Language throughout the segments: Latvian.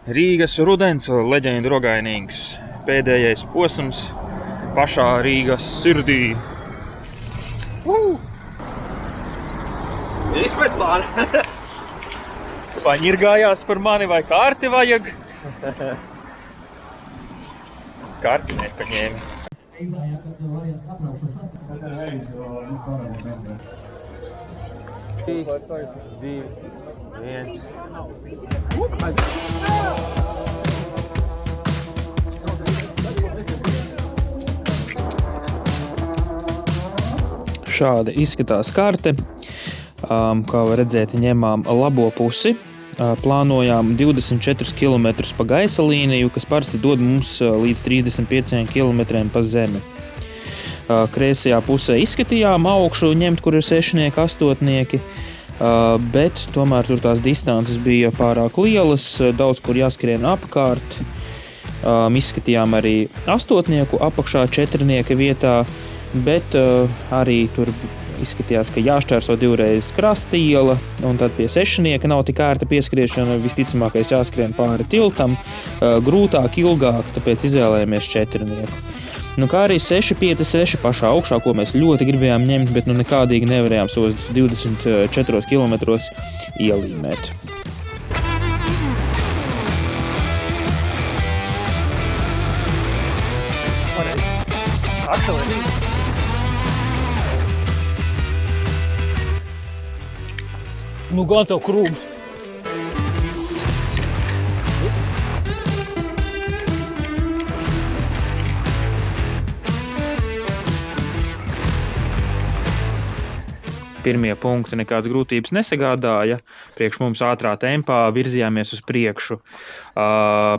Rīgas rudens leģendu rogainīgs. Pēdējais posms pašā Rīgas sirdī. Izpēc plāni. Paņirgājās par mani vai karti vajag? Karti nepaņēma. 3, 2, 1. Šāda izskatās karte. Kā var redzēt, ņemām labo pusi. Plānojām 24 km pa gaisa līniju, kas parasti dod mums līdz 35 km pa zemi. Kreisajā pusē izskatījām augšu ņemt, kur ir 6, 8, bet tomēr tur tās distances bija pārāk lielas, daudz kur jāskrien apkārt. Izskatījām arī 8 apakšā 4 vietā, bet arī tur izskatījās, ka jāšķērso 2 reizes krasta iela, un tad pie 6 nav tik ērta pieskriešana, visticamākais jāskrien pāri tiltam, grūtāk, ilgāk, tāpēc izvēlējāmies 4. Nu, kā arī 6, 5, 6 pašā augšā, ko mēs ļoti gribējām ņemt, bet nekādīgi nevarējām sos 24 km ielīmēt. Nu, gan tev krūms. Pirmie punkti nekādas grūtības nesagādāja. Priekš mums ātrā tempā virzījāmies uz priekšu.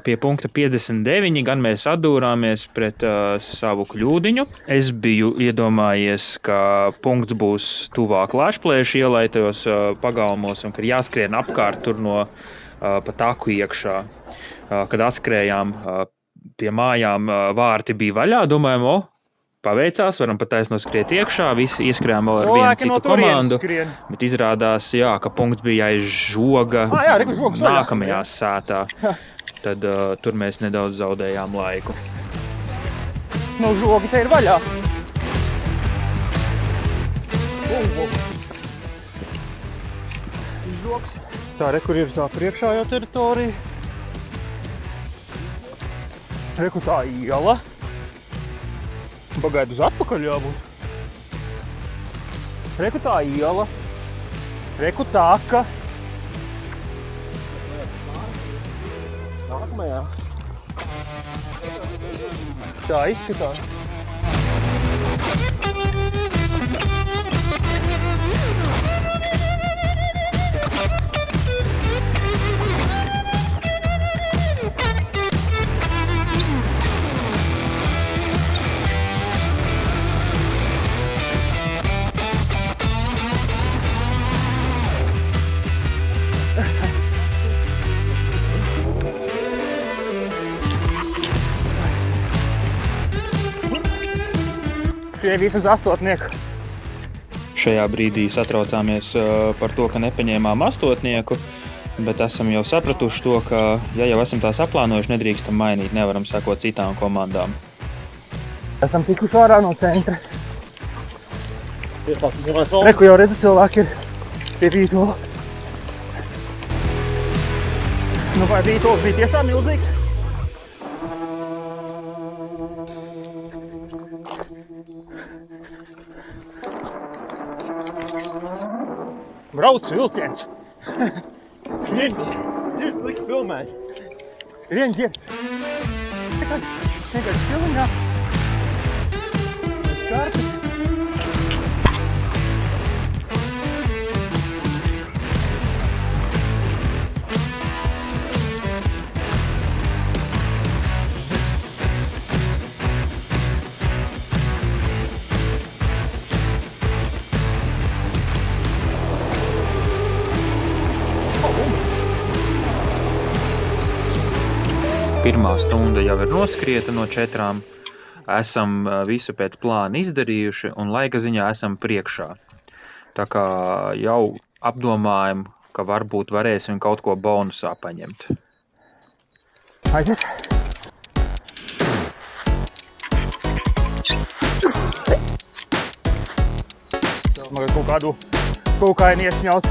Pie punkta 59 gan mēs atdūrāmies pret savu kļūdiņu. Es biju iedomājies, ka punkts būs tuvāk Lašplēša ielai tajos pagalmos un ka ir jāskrien apkārt tur no pa taku iekšā. Kad atskrējām pie mājām, vārti bija vaļā, domājam, paveicās, varam pat taisno skriet iekšā, visi ieskrējām vēl ar vienu citu komandu, bet izrādās, ka punkts bija aiz žoga nākamajā sētā. Tad tur mēs nedaudz zaudējām laiku. Nu, žogi te ir vaļā. Žogs. Tā, kur ir tā priekšējā teritorija. Kur tā iela. Pagaid uz atpakaļ jābūt. Reku tā iela. Reku taka. Nākamajā. Tā izskatās. Krievijas uz 8. Šajā brīdī satraucāmies par to, ka nepaņēmām 8, bet esam jau sapratuši to, ka, ja jau esam tā saplānojuši, nedrīkstam mainīt, nevaram sekot citām komandām. Esam tikuši ārā no centra. Reku jau redzu, cilvēki ir pie Vītola. Nu, vai Vītols bija tiešām milzīgs? Brauc vilciens. Skrien. Lika filmēt. Skrien, ģirds. Vienkārši filmā. Kartas. Pirmā stunda jau ir noskrieta no 4. Esam visu pēc plāna izdarījuši un laika ziņā esam priekšā. Tā kā jau apdomājam, ka varbūt varēsim kaut ko bonusā paņemt. Aiziet. Man kaut kādu kūkaini iesņaut.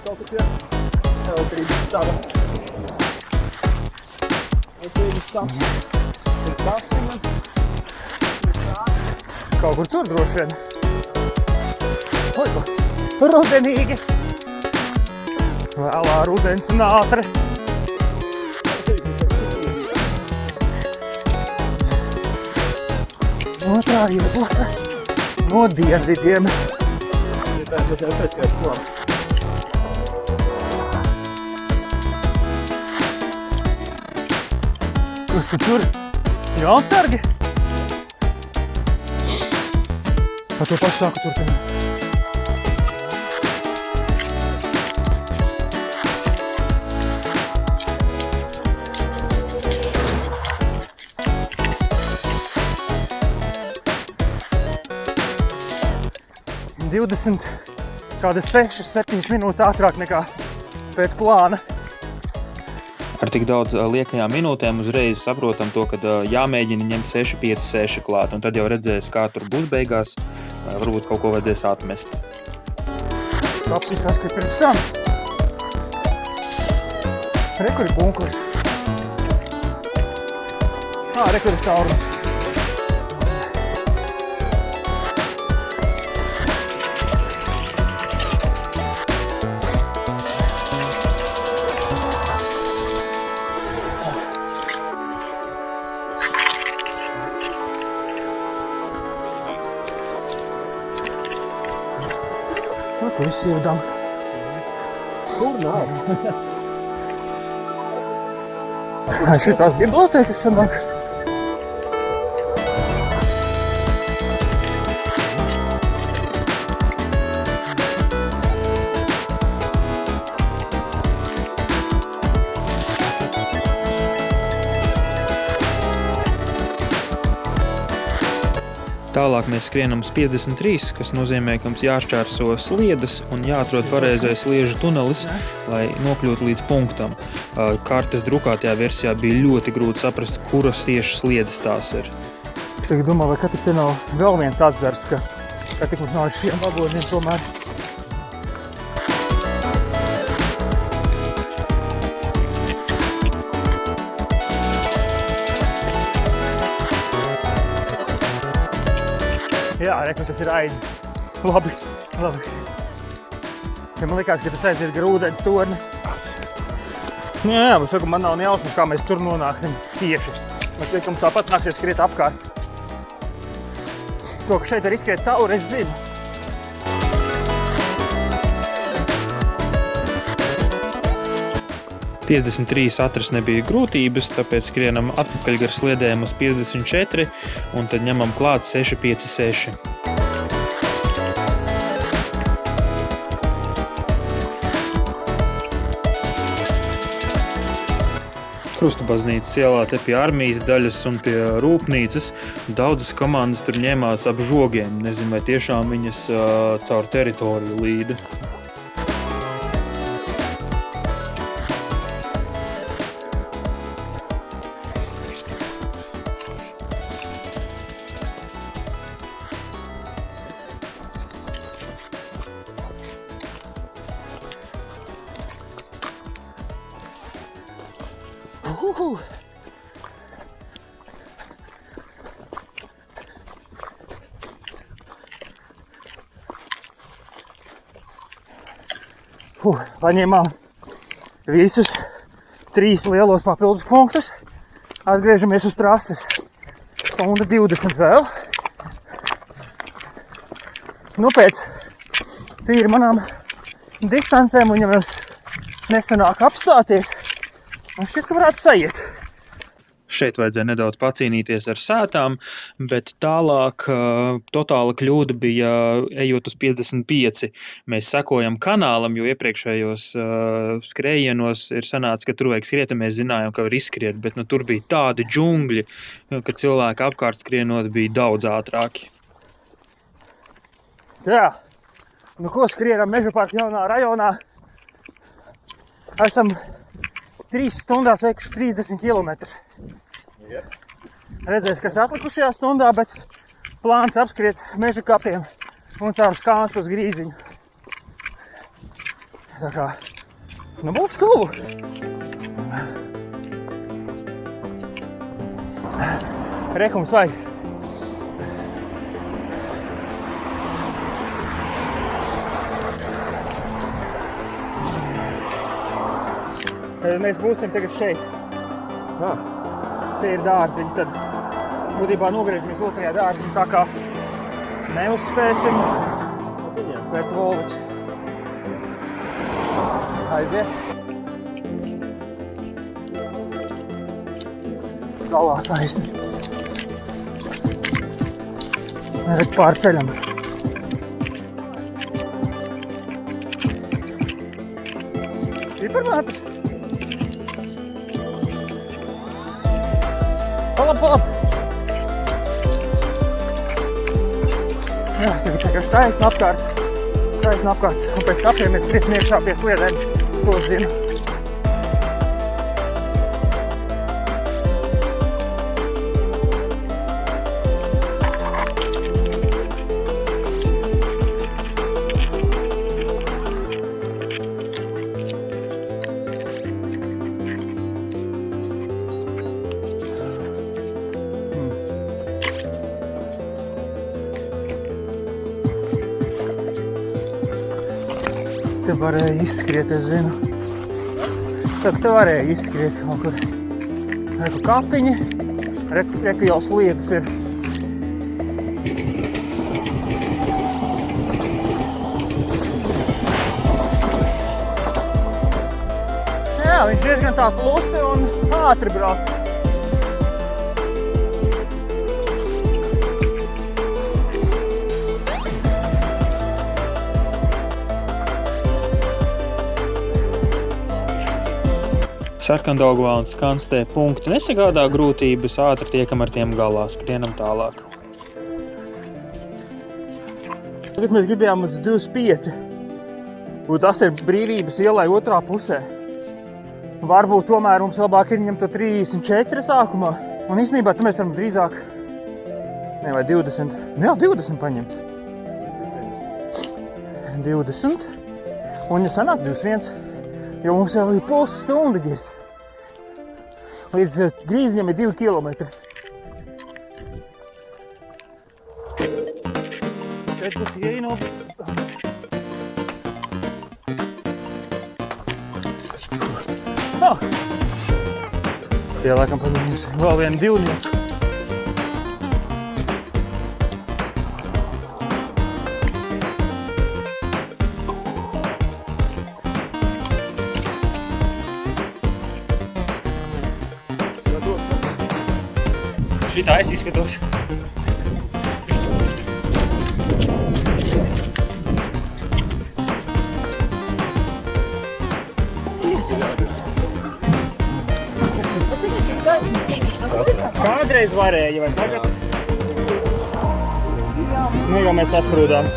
Kaut kas elektrības stāva. Kaut kur tur droši vien. Rudenīgi. Vēlā rudens un ātri. Otrā iedota no dienvidiem. Kas tu tur? Jāatsargi? Pa to pašu sāku turpināt. Kādas 6-7 minūtes ātrāk nekā pēc plāna. Ar tik daudz liekajām minūtēm uzreiz saprotam to, ka jāmēģina ņemt 6-5-6 klāt, un tad jau redzēs, kā tur būs beigās, varbūt kaut ko vajadzēs atmest. Laps izsāskri pirms tam. Rekur ir bunkurs. Rekur ir taurums. Kur viss ievadām? Kur nav? Šitās bibliotēkas sanāk. Tālāk mēs skrienam uz 53, kas nozīmē, ka mums jāšķērso sliedes un jāatrod pareizais sliežu tunelis, lai nokļūtu līdz punktam. Kartes drukātajā versijā bija ļoti grūti saprast, kuras tieši sliedes tās ir. Es tagad domāju, vai ka tik te nav vēl viens atzars, ka tik mums nav šiem vagoniem tomēr. Jā, reku, tas ir aizs. Labi. Ja man likās, ka tas aiziet gar ūdens torni. Jā, bet saku, man nav nejausmas, kā mēs tur nonāksim tieši. Mēs liekam, tāpat nāksies skriet apkārt. To, ka šeit var izskriet cauri, es zinu. atrast nebija grūtības, tāpēc skrienam atpakaļ gar sliedēm uz 54 un tad ņemam klāt 6-5-6. Krustabaznīcas ielā te pie armijas daļas un pie rūpnīcas. Daudzas komandas tur ņēmās ap žogiem. Nezinu, vai tiešām viņas caur teritoriju līda. Paņēmām visus 3 lielos papildus punktus. Atgriežamies uz trases. 1:20 vēl. Nu, pēc tīri manām distancēm, un ja mums nesanāk apstāties, man šķiet, ka varētu sajiet. Šeit vajadzēja nedaudz pacīnīties ar sētām, bet tālāk totāla kļūda bija ejot uz 55. Mēs sekojam kanālam, jo iepriekšējos skrējienos ir sanācis, ka tur vajag skriet, un mēs zinājām, ka var izskriet, bet tur bija tādi džungļi, ka cilvēki apkārt skrienot bija daudz ātrāki. Jā, nu ko skrienam Mežaparka jaunā rajonā? esam 3 stundās veikuši 30 km. Redzēs, kas atlikušajā stundā, bet plāns apskriet meža kapiem un caur skāns uz grīziņu. Tā kā, nu būs tuvu. Rekums vajag. Mēs būsim tagad šeit. Te ir dārziņi, tad būtībā nogriežamies otrajā dārziņā, tā kā neuzspēsim pēc Volviča. Aiziet. Galā taisni. Neredz pār ceļam. Piparmētas. Palap. Jā, tagad vienkārši taisni apkārt. Un pēc kapiem mēs skriesim iekšā pie sliedēm. To zinu. Te varēja izskriet, es zinu. Tad te varēja izskriet kaut kur. Reku kapiņi, reku jau sliedas ir. Jā, viņš diezgan tā klusi un ātri brauc. Sarkandaugavā un Skanstē punktu nesagādā grūtības, ātri tiekam ar tiem galā, skrienam tālāk. Tagad mēs gribējām uz 25, un tas ir Brīvības ielai otrā pusē. Varbūt tomēr mums labāk ir ņemt to 34 sākumā, un īstenībā tu mēs varam drīzāk, vai 20, jā, 20 paņemt. 20, un ja sanāk 21, jo mums jau ir pusstunda ģirs. Līdz grīziņam ir 2 kilometri. Šeit būs ieino. Pielākam paņēmies vēl vienu divnieku. Šitā es izskatos. Kādreiz varēja, vai tagad? Nu, jau mēs atprūdām.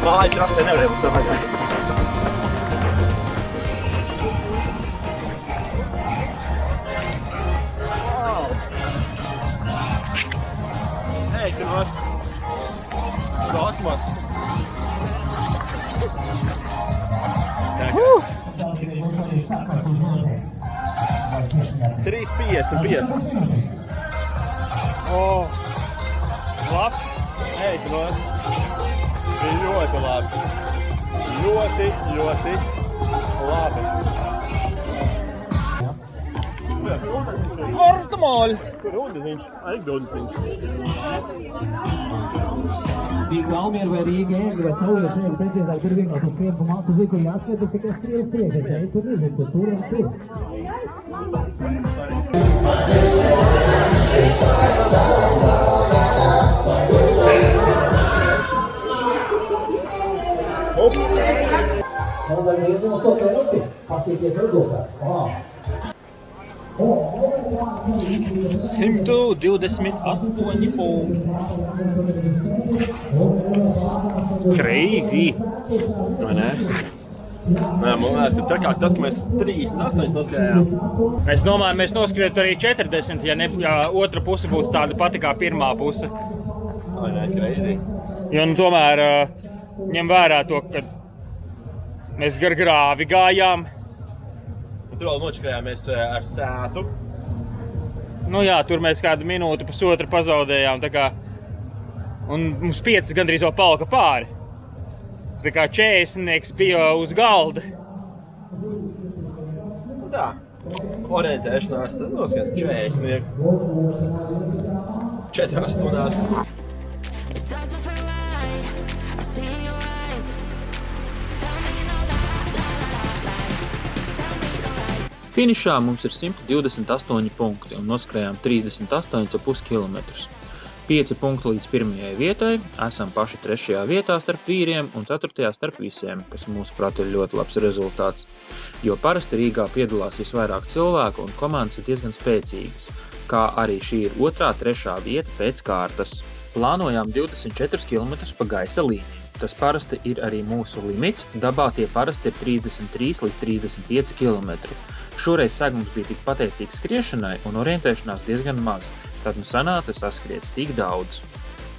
Māja krasē nevarēja būt savādāk. Ei, tur var kosmos. 3,55. Labs. Ei, tur var. Bija ļoti labi. Ļoti labi. Ortamāļi! Kur ūdeniņš? Arī ūdeniņš. Bija Valmiera vai Rīga ēga vai Saulieša ēga, precīzāk tur vienot uz skrienu pa matu ziku, jāskat, ir tikai skrienu priekšā, ja tur nezinu, tur un tur. Tagad iesim uz to penalti, pastīties rezultāts. 128 punkti. Crazy! Vai ne? Nē, man liekas, ir trakāk tas, ka mēs 38 noskrējām. Es domāju, mēs noskrietu arī 40, ja otra puse būtu tāda pati kā pirmā puse. Vai ne? Crazy. Jo nu tomēr ņem vērā to, ka mēs gar grāvi gājām. Un tur vēl nočakrējāmies ar sētu. Nu jā, tur mēs kādu minūti, pusotru pazaudējām, tā kā, un mums 5 gandrīz vēl palika pāri. Tā kā 40 bija uz galda. Tā, orientēšanās, tad noskat 40. 4 stundās. Finišā mums ir 128 punkti un noskrējām 38,5 km. 5 punkti līdz pirmajai vietai, esam paši 3. vietā starp vīriem un 4. starp visiem, kas mūsuprāt ir ļoti labs rezultāts. Jo parasti Rīgā piedalās visvairāk cilvēku un komandas ir diezgan spēcīgas, kā arī šī ir 2., 3. vieta pēc kārtas. Plānojām 24 km pa gaisa līniju. Tas parasti ir arī mūsu limits, dabā tie parasti ir 33 līdz 35 km. Šoreiz segums bija tik pateicīgs skriešanai un orientēšanās diezgan maz, tad nu sanāca saskriet tik daudz.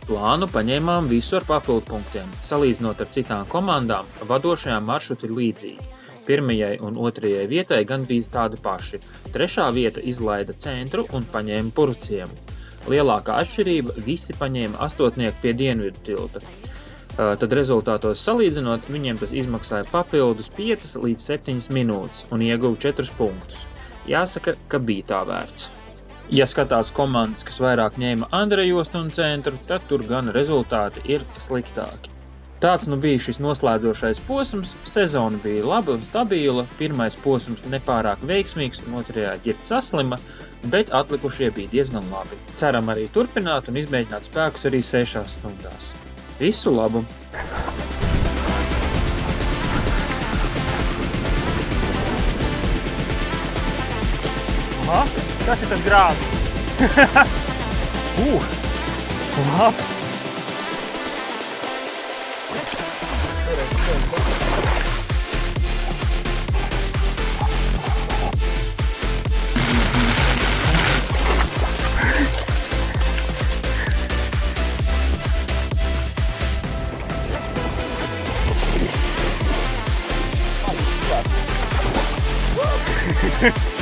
Plānu paņēmām visu ar papildu punktiem. Salīdzinot ar citām komandām, vadošajām maršruti ir līdzīgi. 1. un 2. vietai gan bija tādi paši. 3. vieta izlaida centru un paņēma Purvciemu. Lielākā atšķirība – visi paņēma 8. pie Dienvidu tilta. Tad rezultātos salīdzinot, viņiem tas izmaksāja papildus 5 līdz 7 minūtes un ieguva 4 punktus. Jāsaka, ka bija tā vērts. Ja skatās komandas, kas vairāk ņēma Andrejostu un centru, tad tur gan rezultāti ir sliktāki. Tāds nu bija šis noslēdzošais posms, sezona bija laba un stabila, pirmais posms nepārāk veiksmīgs un 2. ģirts saslima, bet atlikušie bija diezgan labi. Ceram arī turpināt un izmēģināt spēkus arī 6 stundās. Visu labu! Aha, kas ir tas grāvs? Labs! Ha